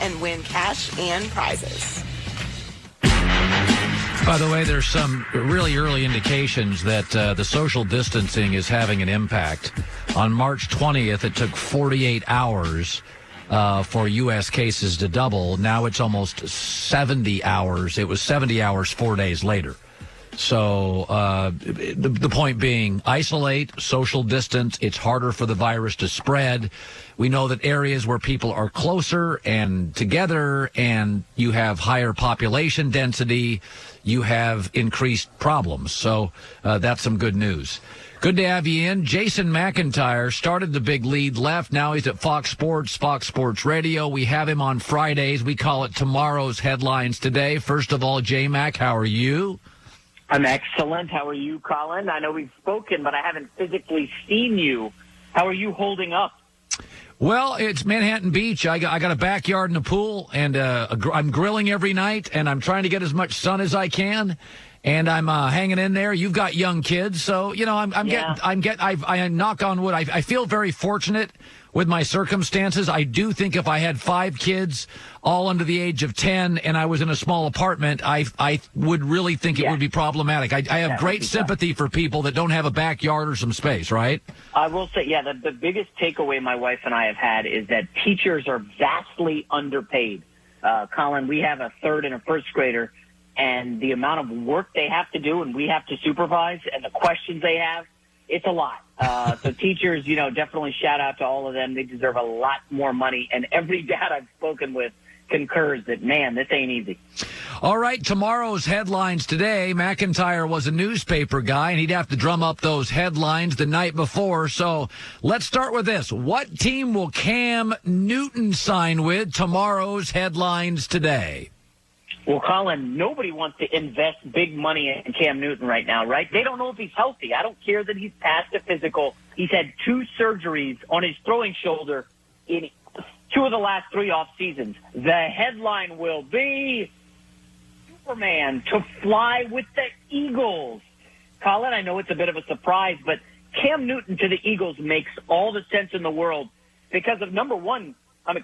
and win cash and prizes. By the way, there's some really early indications that the social distancing is having an impact. On March 20th, it took 48 hours for U.S. cases to double. Now it's almost 70 hours. It was 70 hours 4 days later. So the point being, isolate, social distance. It's harder for the virus to spread. We know that areas where people are closer and together and you have higher population density, you have increased problems. So that's some good news. Good to have you in. Jason Mcintyre started the big lead left. Now he's at Fox Sports Radio. We have him on Fridays. We call it Tomorrow's Headlines Today. First of all, J-Mac, how are you? I'm excellent. How are you, Colin? I know we've spoken, but I haven't physically seen you. How are you holding up? Well, it's Manhattan Beach. I got a backyard and a pool, and I'm grilling every night, and I'm trying to get as much sun as I can, and I'm hanging in there. You've got young kids, so you know I knock on wood. I feel very fortunate with my circumstances. I do think if I had 5 kids, all under the age of 10, and I was in a small apartment, I would really think it would be problematic. I have great sympathy for people that don't have a backyard or some space, right? I will say, the biggest takeaway my wife and I have had is that teachers are vastly underpaid. Colin, we have a 3rd and a 1st grader, and the amount of work they have to do and we have to supervise and the questions they have, it's a lot. So teachers, definitely shout out to all of them. They deserve a lot more money. And every dad I've spoken with concurs that, man, this ain't easy. All right, tomorrow's headlines today. Mcintyre was a newspaper guy, and he'd have to drum up those headlines the night before. So let's start with this. What team will Cam Newton sign with? Tomorrow's headlines today. Well, Colin, nobody wants to invest big money in Cam Newton right now, right? They don't know if he's healthy. I don't care that he's past a physical. He's had 2 surgeries on his throwing shoulder in 2 of the last 3 off seasons. The headline will be Superman to fly with the Eagles. Colin, I know it's a bit of a surprise, but Cam Newton to the Eagles makes all the sense in the world because of, number one,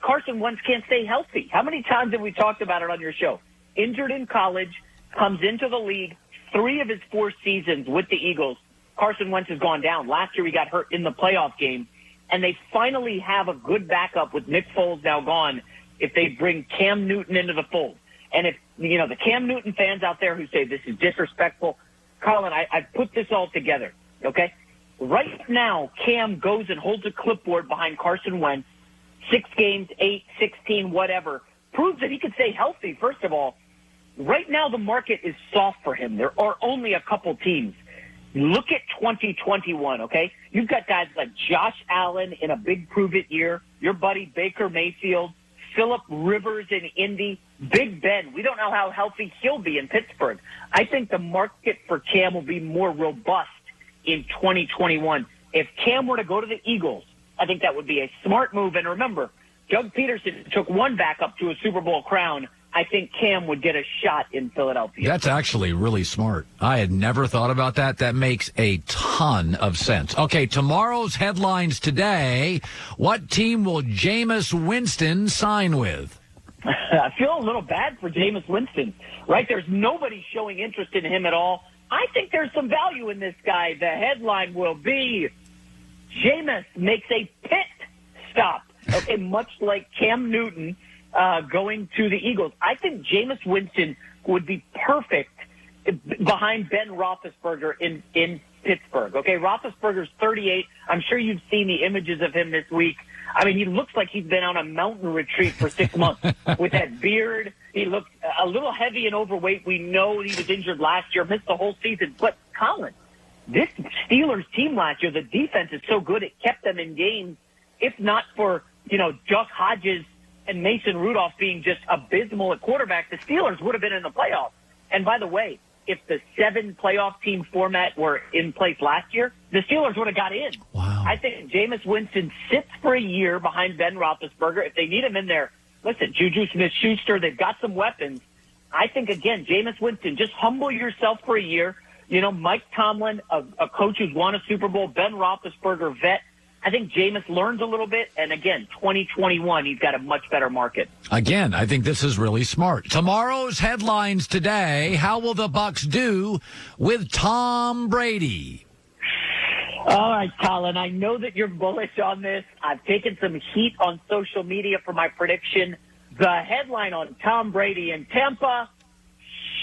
Carson Wentz can't stay healthy. How many times have we talked about it on your show? Injured in college, comes into the league, 3 of his 4 seasons with the Eagles. Carson Wentz has gone down. Last year he got hurt in the playoff game, and they finally have a good backup with Nick Foles now gone if they bring Cam Newton into the fold. And if, the Cam Newton fans out there who say this is disrespectful, Colin, I put this all together, okay? Right now, Cam goes and holds a clipboard behind Carson Wentz, 6 games, 8, 16, whatever, proves that he can stay healthy, first of all. Right now, the market is soft for him. There are only a couple teams. Look at 2021, okay? You've got guys like Josh Allen in a big prove-it year, your buddy Baker Mayfield, Phillip Rivers in Indy, Big Ben. We don't know how healthy he'll be in Pittsburgh. I think the market for Cam will be more robust in 2021. If Cam were to go to the Eagles, I think that would be a smart move. And remember, Doug Peterson took one backup to a Super Bowl crown. I think Cam would get a shot in Philadelphia. That's actually really smart. I had never thought about that. That makes a ton of sense. Okay, tomorrow's headlines today. What team will Jameis Winston sign with? I feel a little bad for Jameis Winston, right? There's nobody showing interest in him at all. I think there's some value in this guy. The headline will be Jameis makes a pit stop. Okay, much like Cam Newton going to the Eagles. I think Jameis Winston would be perfect behind Ben Roethlisberger in Pittsburgh. Okay, Roethlisberger's 38. I'm sure you've seen the images of him this week. I mean, he looks like he's been on a mountain retreat for 6 months with that beard. He looks a little heavy and overweight. We know he was injured last year, missed the whole season. But, Colin, this Steelers team last year, the defense is so good it kept them in games, if not for, Duck Hodges and Mason Rudolph being just abysmal at quarterback, the Steelers would have been in the playoffs. And by the way, if the 7 playoff team format were in place last year, the Steelers would have got in. Wow. I think Jameis Winston sits for a year behind Ben Roethlisberger. If they need him in there, listen, Juju Smith-Schuster, they've got some weapons. I think, again, Jameis Winston, just humble yourself for a year. Mike Tomlin, a coach who's won a Super Bowl, Ben Roethlisberger, vet. I think Jameis learns a little bit, and again, 2021, he's got a much better market. Again, I think this is really smart. Tomorrow's headlines today, how will the Bucs do with Tom Brady? All right, Colin, I know that you're bullish on this. I've taken some heat on social media for my prediction. The headline on Tom Brady in Tampa,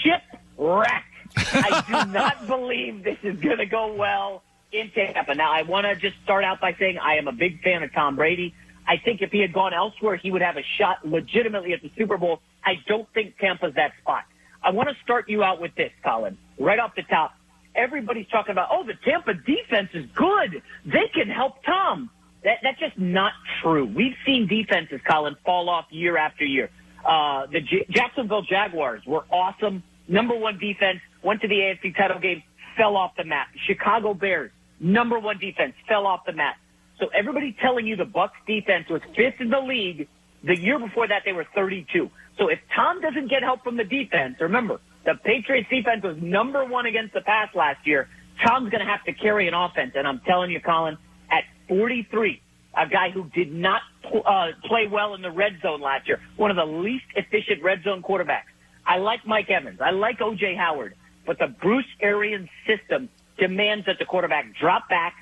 shipwreck. I do not believe this is going to go well in Tampa. Now, I want to just start out by saying I am a big fan of Tom Brady. I think if he had gone elsewhere, he would have a shot legitimately at the Super Bowl. I don't think Tampa's that spot. I want to start you out with this, Colin, right off the top. Everybody's talking about, the Tampa defense is good. They can help Tom. That's just not true. We've seen defenses, Colin, fall off year after year. The Jacksonville Jaguars were awesome. Number one defense, went to the AFC title game, fell off the map. Chicago Bears, number one defense, fell off the map. So everybody telling you the Bucs defense was fifth in the league. The year before that, they were 32. So if Tom doesn't get help from the defense, remember, the Patriots defense was number one against the pass last year. Tom's going to have to carry an offense. And I'm telling you, Colin, at 43, a guy who did not play well in the red zone last year, one of the least efficient red zone quarterbacks. I like Mike Evans. I like O.J. Howard. But the Bruce Arians system demands that the quarterback drop back,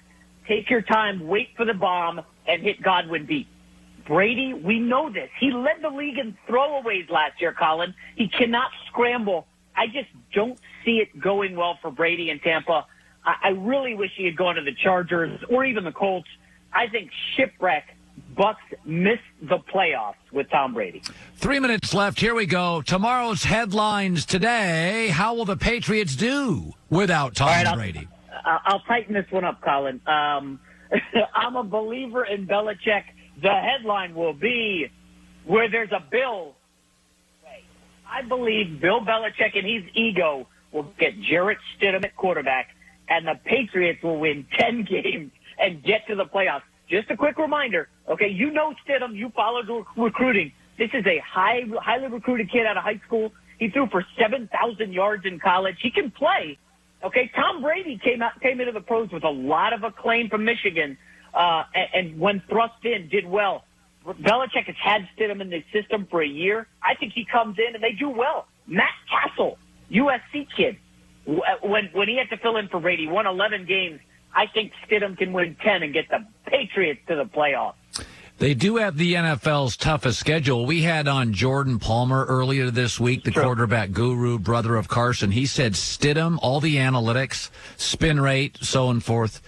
take your time, wait for the bomb, and hit Godwin deep. Brady, we know this. He led the league in throwaways last year, Colin. He cannot scramble. I just don't see it going well for Brady in Tampa. I really wish he had gone to the Chargers or even the Colts. I think shipwreck. Bucs miss the playoffs with Tom Brady. 3 minutes left. Here we go. Tomorrow's headlines today. How will the Patriots do without Tom Brady? I'll tighten this one up, Colin. I'm a believer in Belichick. The headline will be, where there's a Bill. I believe Bill Belichick and his ego will get Jarrett Stidham at quarterback, and the Patriots will win 10 games and get to the playoffs. Just a quick reminder, okay, you know Stidham, you followed recruiting. This is a highly recruited kid out of high school. He threw for 7,000 yards in college. He can play. Okay, Tom Brady came into the pros with a lot of acclaim from Michigan, and when thrust in, did well. Belichick has had Stidham in the system for a year. I think he comes in and they do well. Matt Castle, USC kid, when he had to fill in for Brady, won 11 games. I think Stidham can win 10 and get the Patriots to the playoffs. They do have the NFL's toughest schedule. We had on Jordan Palmer earlier this week, the quarterback guru, brother of Carson. He said Stidham, all the analytics, spin rate, so forth.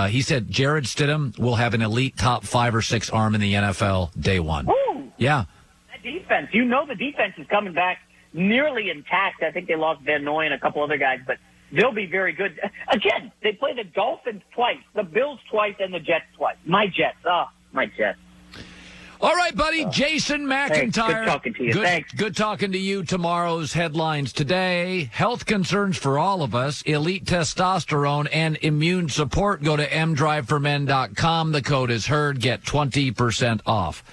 He said Jared Stidham will have an elite top 5 or 6 arm in the NFL day one. Ooh, yeah. That defense, the defense is coming back nearly intact. I think they lost Van Noy and a couple other guys, but they'll be very good. Again, they play the Dolphins twice, the Bills twice, and the Jets twice. My Jets. All right, buddy. Jason McIntyre. Good talking to you. Thanks. Good talking to you. Tomorrow's headlines today. Health concerns for all of us. Elite testosterone and immune support. Go to mdriveformen.com. The code is HEARD. Get 20% off.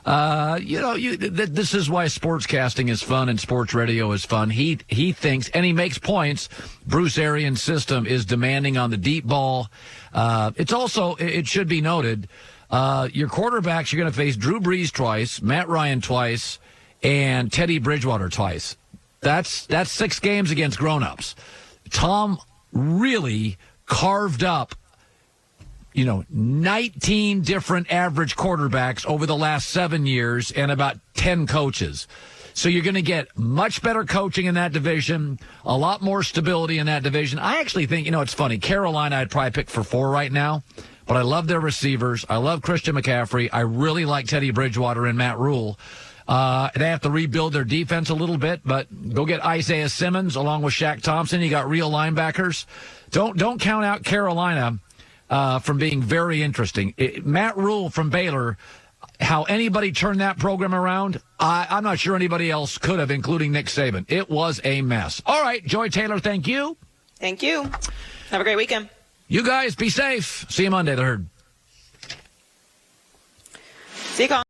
This is why sportscasting is fun and sports radio is fun. He thinks, and he makes points, Bruce Arians' system is demanding on the deep ball. It should be noted, your quarterbacks, you're going to face Drew Brees twice, Matt Ryan twice, and Teddy Bridgewater twice. That's 6 games against grown-ups. Tom really carved up 19 different average quarterbacks over the last 7 years and about 10 coaches. So you're going to get much better coaching in that division, a lot more stability in that division. I actually think, it's funny. Carolina, I'd probably pick for 4 right now, but I love their receivers. I love Christian McCaffrey. I really like Teddy Bridgewater and Matt Rule. They have to rebuild their defense a little bit, but go get Isaiah Simmons along with Shaq Thompson. You got real linebackers. Don't count out Carolina from being very interesting. Matt Rule from Baylor, how anybody turned that program around, I'm not sure anybody else could have, including Nick Saban. It was a mess. All right, Joy Taylor, thank you. Thank you. Have a great weekend. You guys be safe. See you Monday, The Herd. See you, Colin.